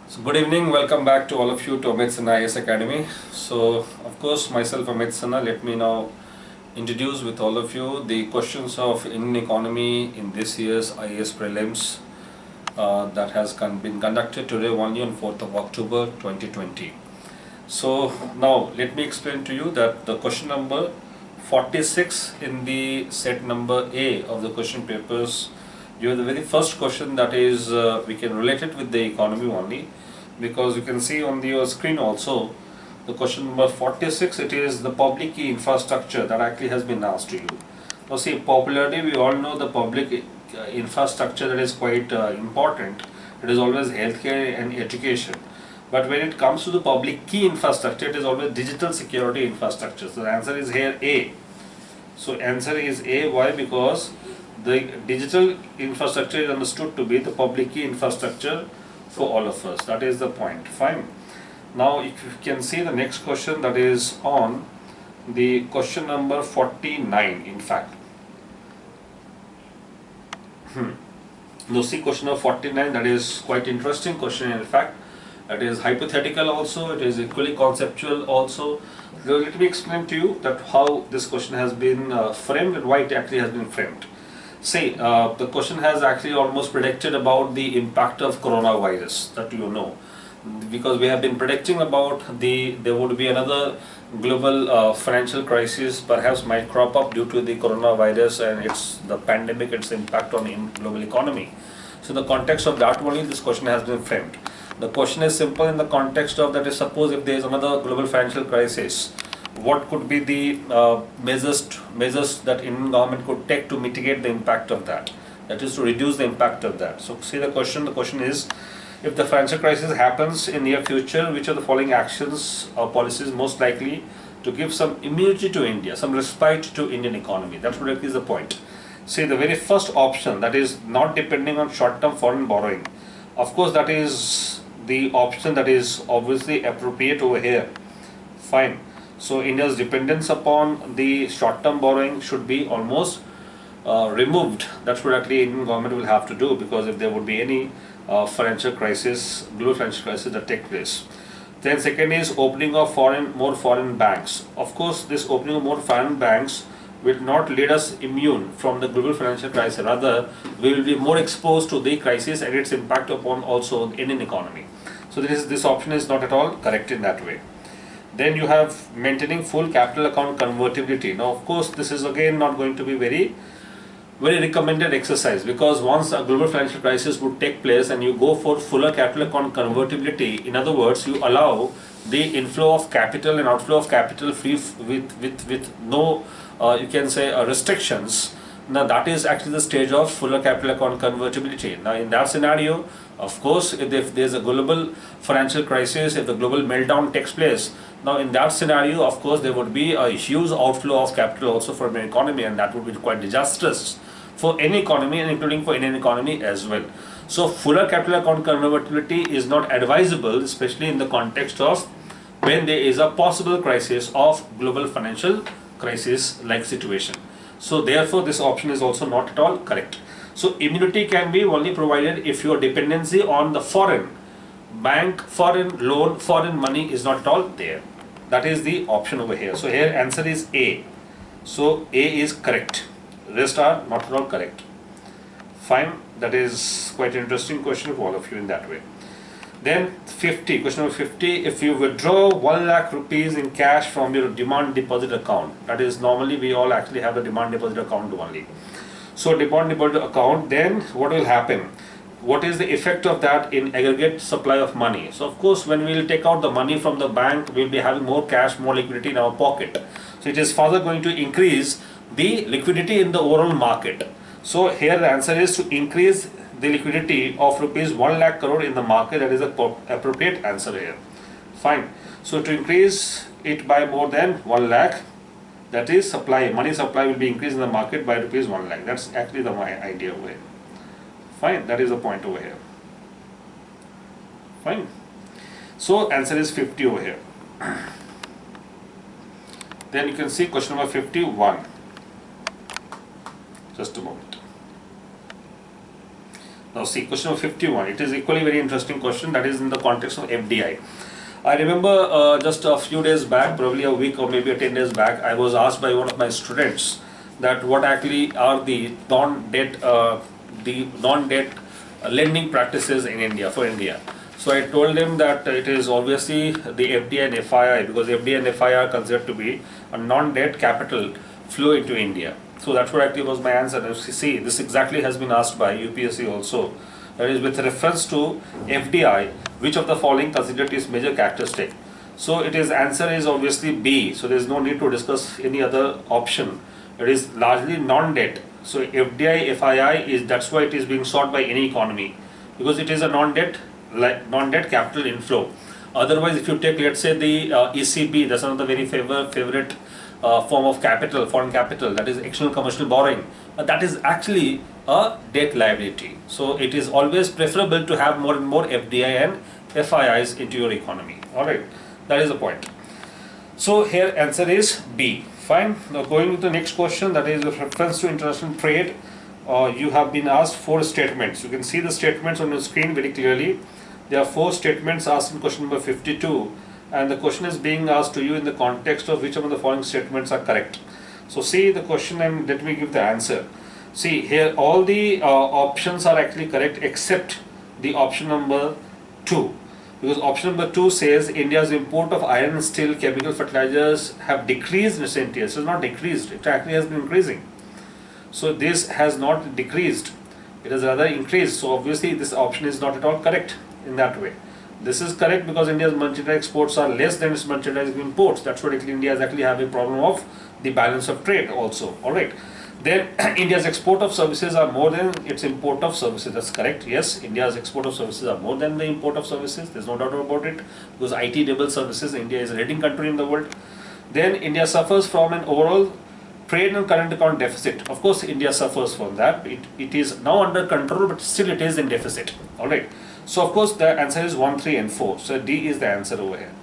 So good evening, welcome back to all of you to Amit Sinha IAS Academy. So of course myself Amit Sinha, let me now introduce with all of you the questions of Indian economy in this year's IAS prelims that has been conducted today only on 4th of October 2020. So now let me explain to you that the question number 46 in the set number A of the question papers, you have the very first question, that is we can relate it with the economy only, because you can see on your screen also the question number 46. It is the public key infrastructure that actually has been asked to you. Now see, popularly we all know the public infrastructure that is quite important. It is always healthcare and education. But when it comes to the public key infrastructure, it is always digital security infrastructure. So the answer is here A. So answer is A. Why? Because the digital infrastructure is understood to be the public key infrastructure for all of us. That is the point. Fine. Now if you can see the next question, that is on the question number 49 in fact. Now see question number 49, that is quite interesting question in fact. It is hypothetical also, it is equally conceptual also. So let me explain to you that how this question has been framed and why it actually has been framed. See, the question has actually almost predicted about the impact of coronavirus, that you know, because we have been predicting about there would be another global financial crisis perhaps might crop up due to the coronavirus and the pandemic, its impact on the global economy. So in the context of that only this question has been framed. The question is simple in the context of that is, suppose if there is another global financial crisis, what could be the measures that Indian government could take to mitigate the impact of that? That is to reduce the impact of that. So see the question is, if the financial crisis happens in near future, which of the following actions or policies most likely to give some immunity to India, some respite to Indian economy? That's what is the point. See, the very first option, that is not depending on short-term foreign borrowing. Of course, that is the option that is obviously appropriate over here. Fine. So India's dependence upon the short-term borrowing should be almost removed. That's what actually Indian government will have to do, because if there would be any financial crisis, global financial crisis that take place. Then second is opening of more foreign banks. Of course, this opening of more foreign banks will not lead us immune from the global financial crisis. Rather, we will be more exposed to the crisis and its impact upon also the Indian economy. So this option is not at all correct in that way. Then you have maintaining full capital account convertibility. Now, of course, this is again not going to be very recommended exercise, because once a global financial crisis would take place and you go for fuller capital account convertibility, in other words, you allow the inflow of capital and outflow of capital free with no you can say restrictions. Now that is actually the stage of fuller capital account convertibility. Now in that scenario, of course, if there is a global financial crisis, if the global meltdown takes place, now in that scenario, of course, there would be a huge outflow of capital also from the economy, and that would be quite disastrous for any economy, and including for Indian economy as well. So fuller capital account convertibility is not advisable, especially in the context of when there is a possible crisis of global financial crisis like situation. So therefore this option is also not at all correct. So immunity can be only provided if your dependency on the foreign bank, foreign loan, foreign money is not at all there. That is the option over here. So here answer is A. So A is correct. Rest are not at all correct. Fine. That is quite an interesting question for all of you in that way. Then 50, question number 50, if you withdraw 1 lakh rupees in cash from your demand deposit account, that is normally we all actually have a demand deposit account only. So demand deposit account, then what will happen? What is the effect of that in aggregate supply of money? So of course, when we will take out the money from the bank, we will be having more cash, more liquidity in our pocket. So it is further going to increase the liquidity in the overall market. So here the answer is to increase the liquidity of rupees 1 lakh crore in the market. That is the appropriate answer here. Fine. So to increase it by more than 1 lakh, that is supply, money supply will be increased in the market by rupees 1 lakh. That's actually my idea over here. Fine. That is the point over here. Fine. So answer is 50 over here. Then you can see question number 51. Just a moment. Now see question number 51. It is equally very interesting question, that is in the context of FDI. I remember just a few days back, probably a week or maybe 10 days back, I was asked by one of my students that what actually are the non-debt lending practices in India, for India. So I told them that it is obviously the FDI and FII, because FDI and FII are considered to be a non-debt capital flow into India. So that's what actually was my answer. And see, this exactly has been asked by UPSC also. That is with reference to FDI, which of the following considered its major characteristic? So it is answer is obviously B. So there is no need to discuss any other option. It is largely non-debt. So FDI, FII is, that's why it is being sought by any economy, because it is a non-debt capital inflow. Otherwise, if you take, let's say, the ECB, that's another very favorite form of capital, foreign capital, that is external commercial borrowing. That is actually a debt liability. So it is always preferable to have more and more FDI and FIIs into your economy. Alright, that is the point. So here answer is B. Fine. Now going to the next question, that is with reference to international trade. You have been asked 4 statements. You can see the statements on your screen very clearly. There are 4 statements asked in question number 52, and the question is being asked to you in the context of which of the following statements are correct. So see the question and let me give the answer. See here, all the options are actually correct except the option number 2, because option number 2 says India's import of iron, steel, chemical fertilizers have decreased in recent years. So it's not decreased, it actually has been increasing. So this has not decreased, it has rather increased. So obviously this option is not at all correct in that way. This is correct because India's merchandise exports are less than its merchandise imports. That's what India is actually have a problem of the balance of trade also. Alright. Then India's export of services are more than its import of services. That's correct. Yes, India's export of services are more than the import of services. There's no doubt about it, because IT-enabled services, India is a leading country in the world. Then India suffers from an overall trade and current account deficit. Of course, India suffers from that. It is now under control, but still it is in deficit. Alright. So of course the answer is 1, 3 and 4. So D is the answer over here.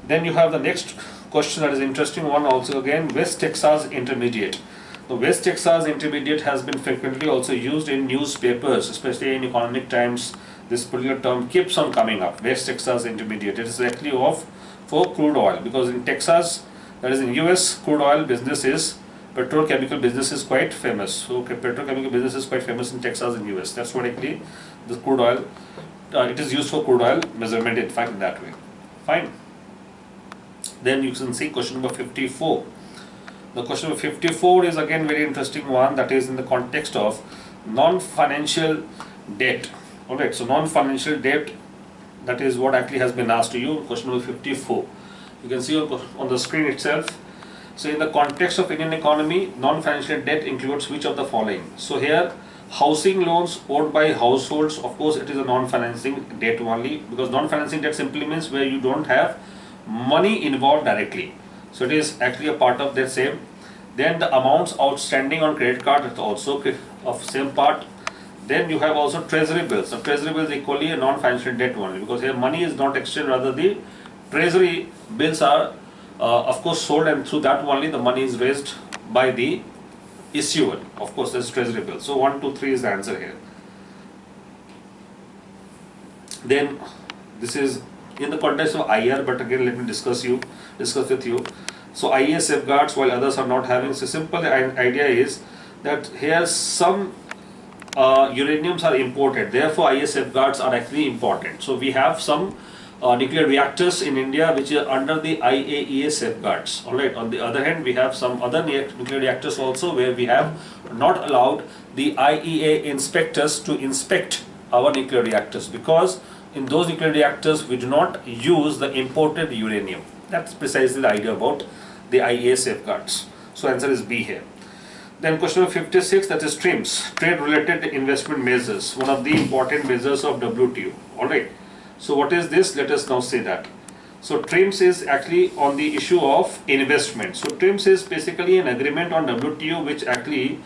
Then you have the next question, that is interesting one also again, West Texas Intermediate. The West Texas Intermediate has been frequently also used in newspapers, especially in Economic Times. This particular term keeps on coming up, West Texas Intermediate. It is actually for crude oil, because in Texas, that is in US, crude oil business is, petrochemical business is quite famous. So petrochemical business is quite famous in Texas and US. That's what actually the crude oil, it is used for crude oil measurement, in fact, in that way. Fine. Then you can see question number 54. The question number 54 is again very interesting one, that is in the context of non-financial debt. Alright, so non-financial debt, that is what actually has been asked to you, question number 54. You can see on the screen itself. So in the context of Indian economy, non-financial debt includes which of the following? So here, housing loans owed by households, of course it is a non-financing debt only, because non-financing debt simply means where you don't have money involved directly. So it is actually a part of that same. Then the amounts outstanding on credit card is also of same part. Then you have also treasury bills. So treasury bills equally a non-financial debt only, because here money is not exchanged, rather the treasury bills are of course sold, and through that only the money is raised by the issuer. Of course, this is treasury bill. So 1, 2, 3 is the answer here. Then this is in the context of IR, but again let me discuss with you. So IR safeguards while others are not having. So simple idea is that here some uraniums are imported, therefore IR safeguards are actually important. So we have some nuclear reactors in India which are under the IAEA safeguards. Alright, on the other hand, we have some other nuclear reactors also where we have not allowed the IAEA inspectors to inspect our nuclear reactors, because in those nuclear reactors we do not use the imported uranium. That's precisely the idea about the IAEA safeguards. So answer is B here. Then question number 56, that is TRIMS, trade related investment measures, one of the important measures of WTO. Alright. So what is this? Let us now see that. So TRIMS is actually on the issue of investment. So TRIMS is basically an agreement on WTO which actually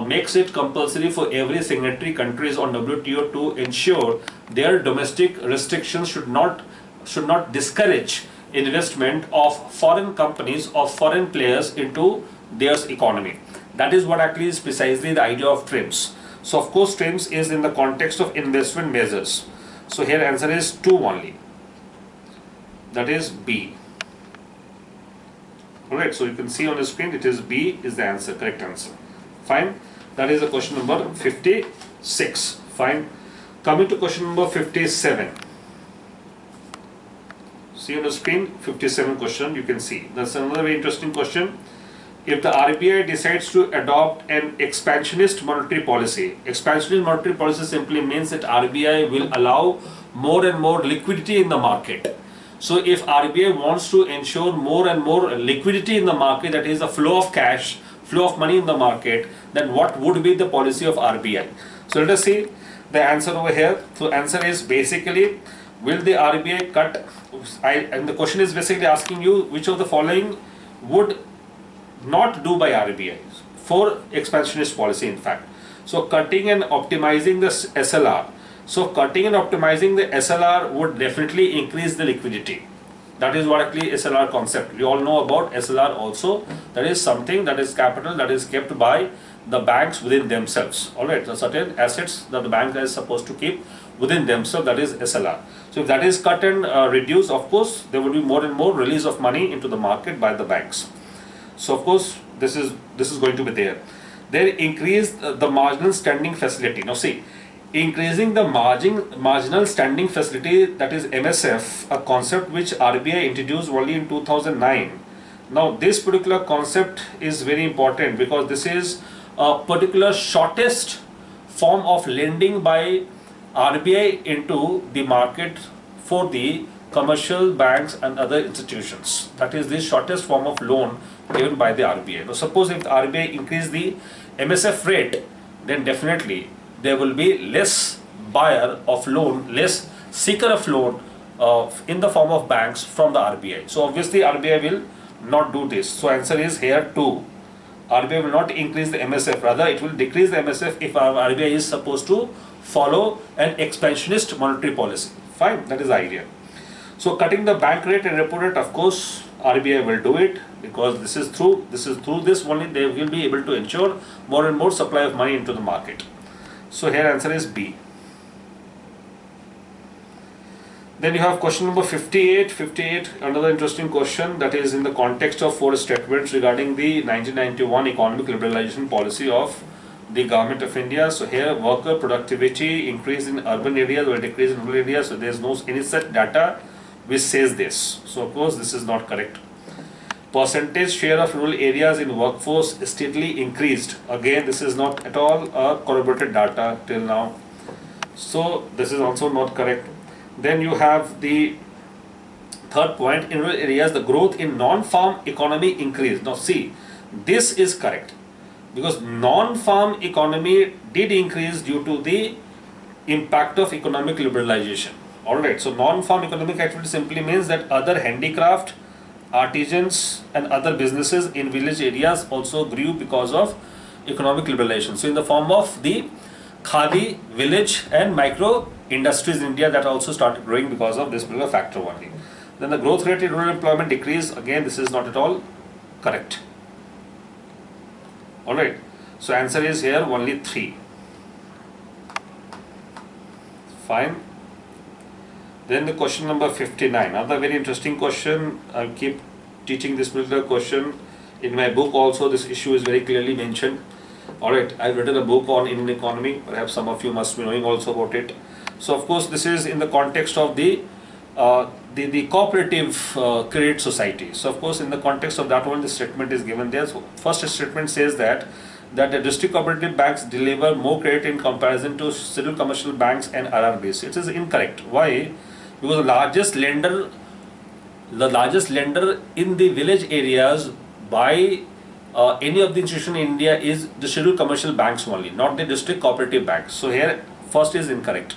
makes it compulsory for every signatory countries on WTO to ensure their domestic restrictions should not discourage investment of foreign companies or foreign players into their economy. That is what actually is precisely the idea of TRIMS. So of course streams is in the context of investment measures. So here answer is 2 only. That is B. Alright, so you can see on the screen it is B is the answer, correct answer. Fine. That is the question number 56. Fine. Coming to question number 57. See on the screen 57 question, you can see. That's another very interesting question. If the RBI decides to adopt an expansionist monetary policy, expansionist monetary policy simply means that RBI will allow more and more liquidity in the market. So if RBI wants to ensure more and more liquidity in the market, that is a flow of cash, flow of money in the market, then what would be the policy of RBI? So let us see the answer over here. So answer is basically, will the RBI cut, and the question is basically asking you which of the following would not do by RBI for expansionist policy in fact. So cutting and optimizing the SLR. So cutting and optimizing the SLR would definitely increase the liquidity. That is what actually SLR concept. We all know about SLR also. That is something that is capital that is kept by the banks within themselves. Alright, so certain assets that the bank is supposed to keep within themselves, that is SLR. So if that is cut and reduced, of course there will be more and more release of money into the market by the banks. So of course this is going to be there. Then increase the marginal standing facility. Now see, increasing the marginal standing facility, that is MSF, a concept which RBI introduced only in 2009. Now this particular concept is very important because this is a particular shortest form of lending by RBI into the market for the commercial banks and other institutions. That is the shortest form of loan given by the RBI. Now suppose if the RBI increase the MSF rate, then definitely there will be less buyer of loan, less seeker of loan in the form of banks from the RBI. So obviously RBI will not do this. So answer is here 2. RBI will not increase the MSF, rather it will decrease the MSF if RBI is supposed to follow an expansionist monetary policy. Fine, that is the idea. So cutting the bank rate and repo rate, of course RBI will do it because this is through this only they will be able to ensure more and more supply of money into the market. So here answer is B. Then you have question number 58. 58, another interesting question that is in the context of 4 statements regarding the 1991 economic liberalization policy of the government of India. So here worker productivity increase in urban areas or decrease in rural areas. So there is no any such data which says this. So of course this is not correct. Percentage share of rural areas in workforce steadily increased. Again, this is not at all corroborated data till now. So this is also not correct. Then you have the third point, in rural areas the growth in non-farm economy increased. Now see, this is correct because non-farm economy did increase due to the impact of economic liberalization. Alright, so non-farm economic activity simply means that other handicraft, artisans and other businesses in village areas also grew because of economic liberalization. So in the form of the khadi, village and micro industries in India that also started growing because of this particular factor only. Then the growth rate in rural employment decreased. Again, this is not at all correct. Alright, so answer is here only 3. Fine. Then the question number 59, another very interesting question. I keep teaching this particular question in my book also. This issue is very clearly mentioned. Alright, I've written a book on Indian economy. Perhaps some of you must be knowing also about it. So of course this is in the context of the cooperative credit society. So of course in the context of that one, the statement is given there. So first statement says that the district cooperative banks deliver more credit in comparison to scheduled commercial banks and RRBs. It is incorrect. Why? Because the largest lender in the village areas by any of the institution in India is the scheduled commercial banks only, not the district cooperative banks. So here first is incorrect.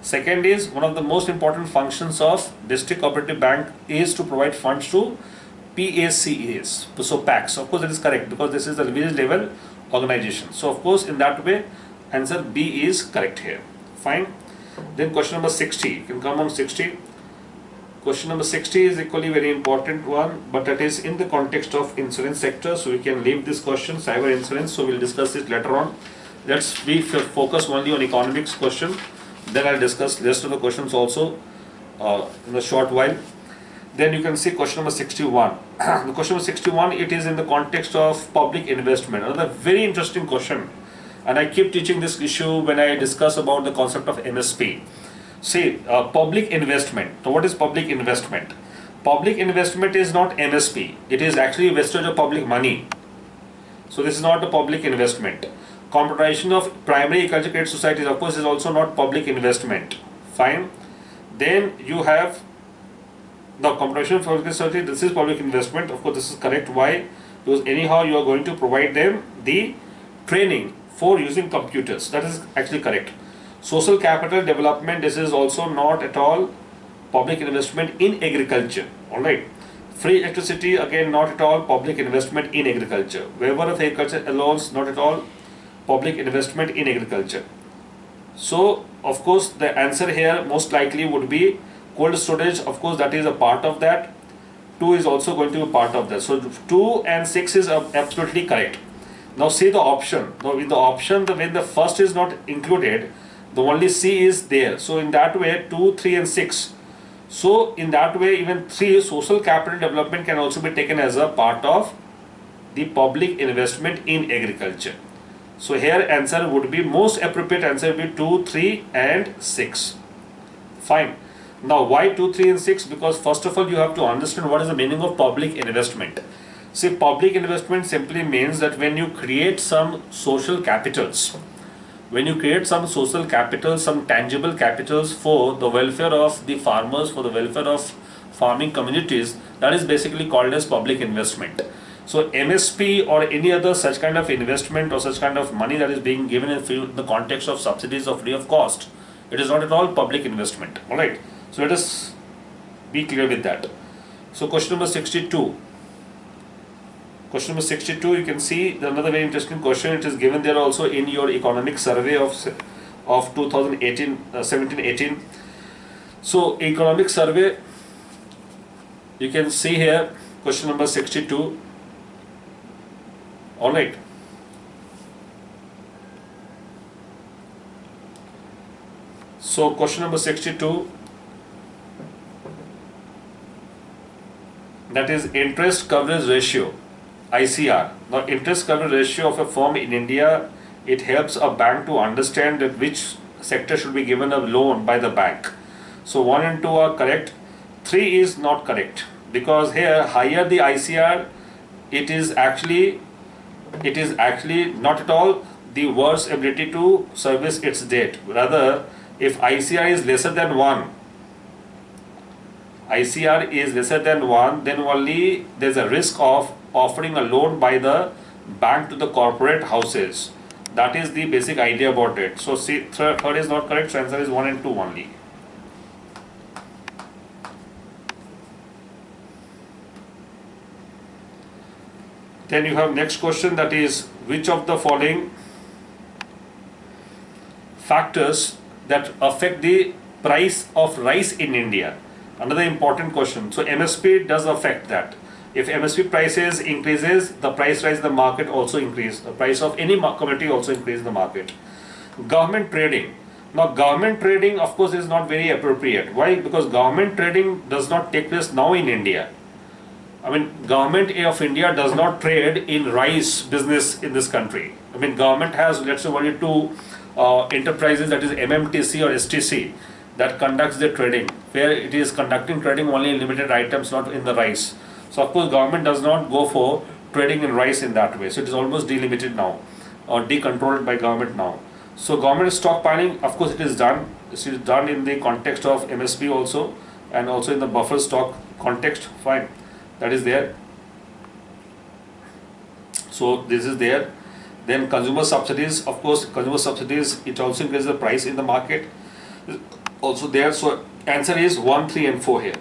Second is, one of the most important functions of district cooperative bank is to provide funds to PACAs, so PACs. Of course it is correct because this is the village level organization. So of course in that way answer B is correct here. Fine. Then question number 60, you can come on 60. Question number 60 is equally very important one, but that is in the context of insurance sector. So we can leave this question, cyber insurance. So we'll discuss this later on. we focus only on economics question. Then I'll discuss rest of the questions also in a short while. Then you can see question number 61. The question number 61, it is in the context of public investment. Another very interesting question. And I keep teaching this issue when I discuss about the concept of MSP. See, public investment. So what is public investment? Public investment is not MSP. It is actually wastage of public money. So this is not a public investment. Competition of primary agriculture credit societies, of course, is also not public investment. Fine. Then you have the competition of public society. This is public investment. Of course, this is correct. Why? Because anyhow you are going to provide them the training for using computers. That is actually correct. Social capital development. This is also not at all public investment in agriculture. All right. Free electricity, again not at all public investment in agriculture. Waiver of agriculture allowance, not at all public investment in agriculture. So of course the answer here most likely would be cold storage. Of course that is a part of that. 2 is also going to be part of that. So 2 and 6 is absolutely correct. Now see the option. Now in the option, when the first is not included, the only C is there. So in that way 2, 3 and 6. So in that way even 3, social capital development, can also be taken as a part of the public investment in agriculture. So here answer would be, most appropriate answer would be 2, 3 and 6. Fine. Now why 2, 3 and 6? Because first of all you have to understand what is the meaning of public investment. See, public investment simply means that when you create some social capitals, some tangible capitals for the welfare of the farmers, for the welfare of farming communities, that is basically called as public investment. So MSP or any other such kind of investment or such kind of money that is being given in the context of subsidies or free of cost, it is not at all public investment. All right. So let us be clear with that. So question number 62. Question number 62, you can see another very interesting question. It is given there also in your economic survey of 2018, 17-18. So economic survey, you can see here question number 62. All right. So question number 62, that is interest coverage ratio. ICR. Now interest coverage ratio of a firm in India, it helps a bank to understand that which sector should be given a loan by the bank. So 1 and 2 are correct. 3 is not correct, because here higher the ICR, it is actually not at all the worse ability to service its debt. Rather, if ICR is lesser than 1, then only there is a risk of offering a loan by the bank to the corporate houses. That is the basic idea about it. So see, third is not correct, so answer is 1 and 2 only. Then you have next question, that is, which of the following factors that affect the price of rice in India? Another important question. So MSP does affect that. If MSP prices increases, the price rise in the market also increase. The price of any commodity also increase in the market. Government trading. Now government trading of course is not very appropriate. Why? Because government trading does not take place now in India. I mean, government of India does not trade in rice business in this country. I mean, government has, let's say, only 2 enterprises, that is MMTC or STC, that conducts the trading, where it is conducting trading only in limited items, not in the rice. So of course government does not go for trading in rice in that way. So it is almost delimited now, or decontrolled by government now. So government stockpiling, of course it is done. This is done in the context of MSP also, and also in the buffer stock context. Fine, that is there. So this is there. Then consumer subsidies, of course consumer subsidies, it also increases the price in the market. Also there. So answer is 1, 3 and 4 here.